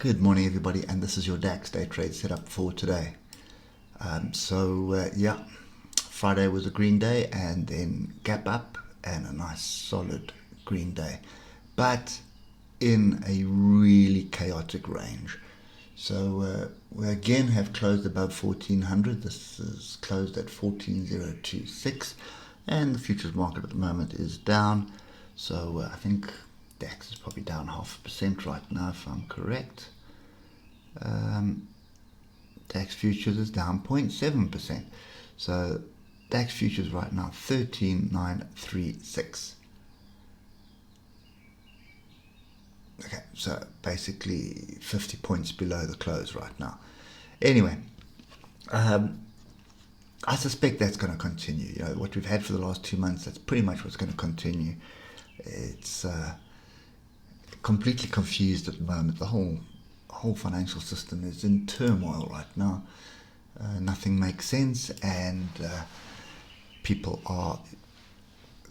Good morning, everybody, and this is your DAX day trade setup for today. Yeah, Friday was a green day, and then gap up and a nice solid green day, but in a really chaotic range. So we again have closed above 1400. This is closed at 14026, and the futures market at the moment is down. So I think DAX is probably down 0.5% right now, if I'm correct. DAX futures is down 0.7%. So DAX futures right now 13,936. Okay, so basically 50 points below the close right now. Anyway, I suspect that's going to continue. You know, what we've had for the last 2 months, that's pretty much what's going to continue. It's completely confused at the moment. The whole financial system is in turmoil right now. Nothing makes sense, and people are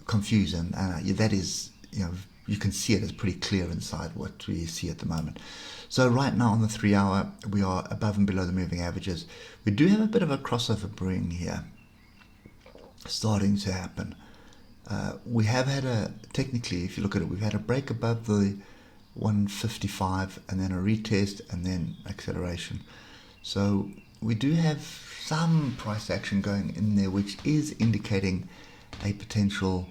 confused, and that is, you can see it as pretty clear inside what we see at the moment. So right now on the 3 hour, we are above and below the moving averages. We do have a bit of a crossover brewing here, starting to happen. We have had technically, if you look at it, we've had a break above the 155 and then a retest and then acceleration. So we do have some price action going in there, which is indicating a potential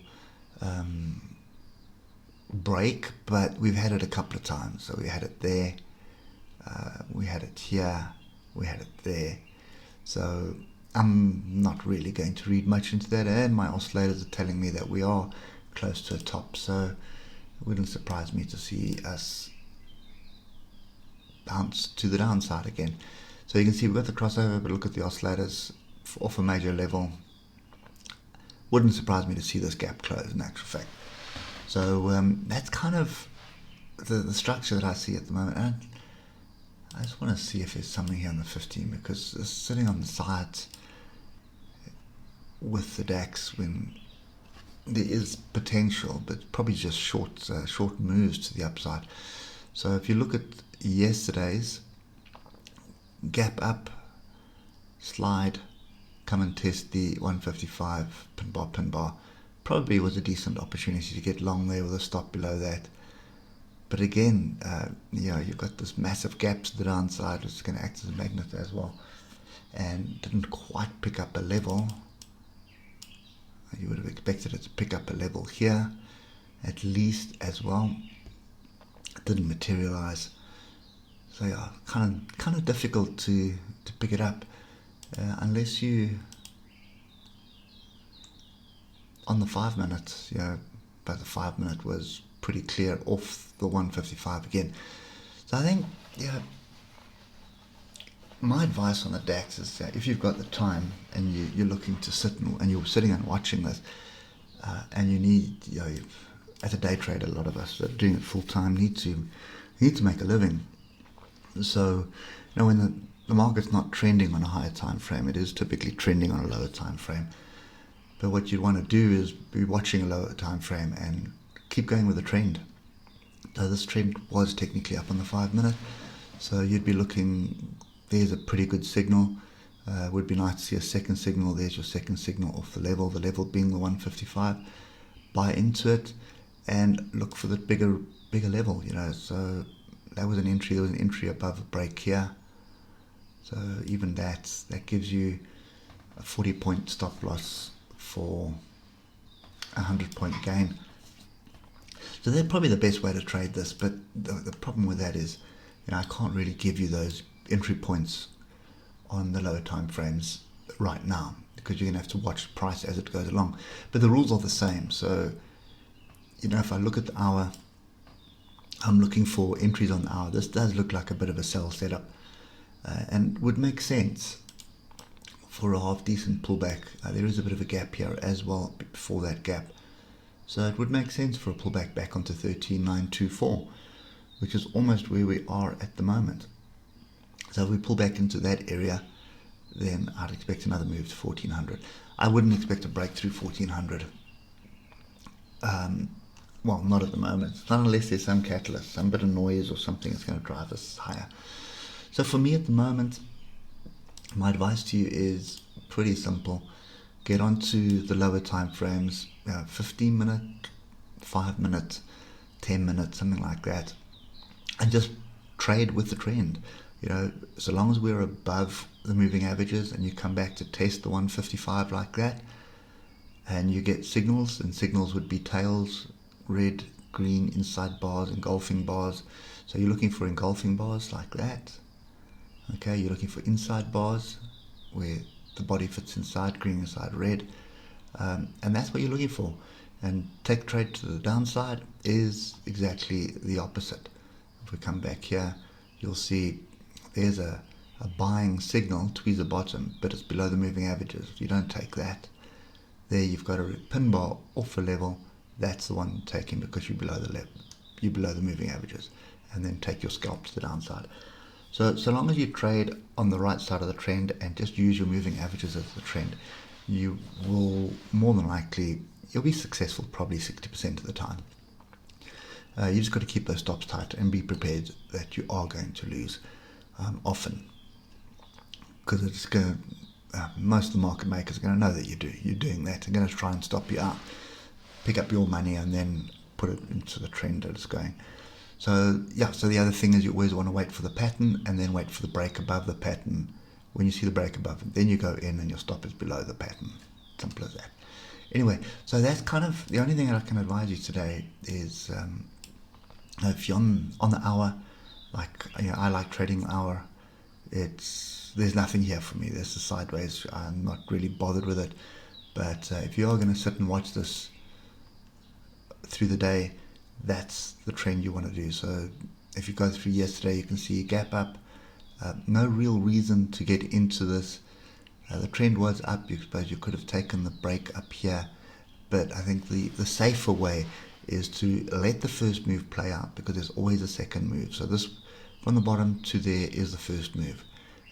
break, but we've had it a couple of times. So we had it there, we had it here, we had it there. So I'm not really going to read much into that, and my oscillators are telling me that we are close to a top, so it wouldn't surprise me to see us bounce to the downside again. So you can see we've got the crossover, but look at the oscillators off a major level. Wouldn't surprise me to see this gap close in actual fact. So that's kind of the structure that I see at the moment. And I just want to see if there's something here on the 15, because it's sitting on the sides with the DAX when there is potential, but probably just short moves to the upside. So if you look at yesterday's gap up, slide, come and test the 155 pin bar, probably was a decent opportunity to get long there with a stop below that. But again, you've got this massive gap to the downside, which is going to act as a magnet as well, and didn't quite pick up a level. You would have expected it to pick up a level here, at least as well. It didn't materialize. So yeah, kind of difficult to pick it up unless you on the 5 minutes. But the 5 minute was pretty clear off the 155 again. So I think my advice on the DAX is that if you've got the time and you're looking to sit and you're sitting and watching this, and you need, as a day trader, a lot of us that are doing it full time need to make a living. So, when the market's not trending on a higher time frame, it is typically trending on a lower time frame. But what you'd want to do is be watching a lower time frame and keep going with the trend. So this trend was technically up on the 5 minute, so you'd be looking. There's a pretty good signal. Would be nice to see a second signal. There's your second signal off the level being the 155. Buy into it and look for the bigger level, So that was an entry. There was an entry above a break here. So even that gives you a 40-point stop loss for a 100-point gain. So that's probably the best way to trade this. But the problem with that is, I can't really give you those entry points on the lower time frames right now, because you're going to have to watch the price as it goes along. But the rules are the same. So, if I look at the hour, I'm looking for entries on the hour. This does look like a bit of a sell setup, and would make sense for a half decent pullback. There is a bit of a gap here as well before that gap. So it would make sense for a pullback back onto 13,924, which is almost where we are at the moment. So if we pull back into that area, then I'd expect another move to 1400. I wouldn't expect a break through 1400. Well, not at the moment. Not unless there's some catalyst, some bit of noise or something that's going to drive us higher. So for me at the moment, my advice to you is pretty simple. Get onto the lower time frames, 15 minute, 5 minutes, 10 minutes, something like that, and just trade with the trend. So long as we're above the moving averages and you come back to test the 155 like that, and you get signals, and signals would be tails, red, green, inside bars, engulfing bars. So you're looking for engulfing bars like that. Okay, you're looking for inside bars where the body fits inside, green inside red, and that's what you're looking for. And take trade to the downside is exactly the opposite. If we come back here, you'll see there's a buying signal towards the bottom, but it's below the moving averages. You don't take that. There you've got a pin bar off a level. That's the one taking, because you're below the moving averages, and then take your scalp to the downside. So long as you trade on the right side of the trend and just use your moving averages as the trend, you will more than likely, you'll be successful probably 60% of the time. You just got to keep those stops tight and be prepared that you are going to lose often, because it's going to, most of the market makers are going to know that you're doing that. They're going to try and stop you out, pick up your money, and then put it into the trend that it's going. So the other thing is you always want to wait for the pattern and then wait for the break above the pattern. When you see the break above it, then you go in and your stop is below the pattern. Simple as that. Anyway, so that's kind of the only thing that I can advise you today is if you're on the hour, I like trading the hour. There's nothing here for me. There's the sideways. I'm not really bothered with it. But if you are going to sit and watch this through the day, that's the trend you want to do. So if you go through yesterday, you can see a gap up. No real reason to get into this. The trend was up. You suppose you could have taken the break up here, but I think the safer way is to let the first move play out, because there's always a second move. So this from the bottom to there is the first move,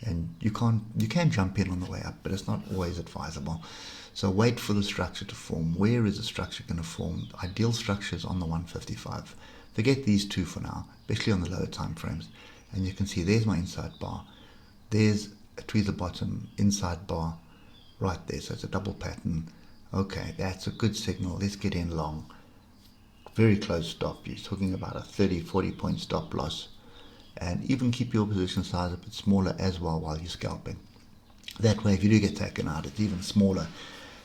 and you can jump in on the way up, but it's not always advisable. So wait for the structure to form. Where is the structure going to form? Ideal structures on the 155. Forget these two for now, especially on the lower time frames. And you can see there's my inside bar. There's a tweezer the bottom inside bar right there. So it's a double pattern. Okay, that's a good signal. Let's get in long. Very close stop. You're talking about a 30-40 point stop loss. And even keep your position size a bit smaller as well while you're scalping. That way, if you do get taken out, it's even smaller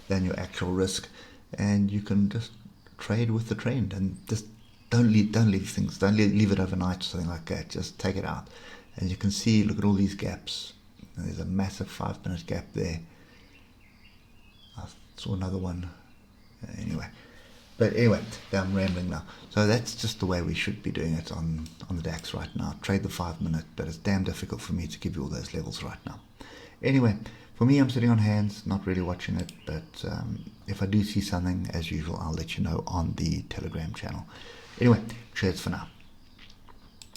than your actual risk, and you can just trade with the trend, and just don't leave it overnight or something like that. Just take it out, and you can see, look at all these gaps. There's a massive 5 minute gap there. I saw another one. Anyway, I'm rambling now. So that's just the way we should be doing it on the DAX right now. Trade the 5 minute, but it's damn difficult for me to give you all those levels right now. Anyway, for me, I'm sitting on hands, not really watching it, but if I do see something, as usual, I'll let you know on the Telegram channel. Anyway, cheers for now.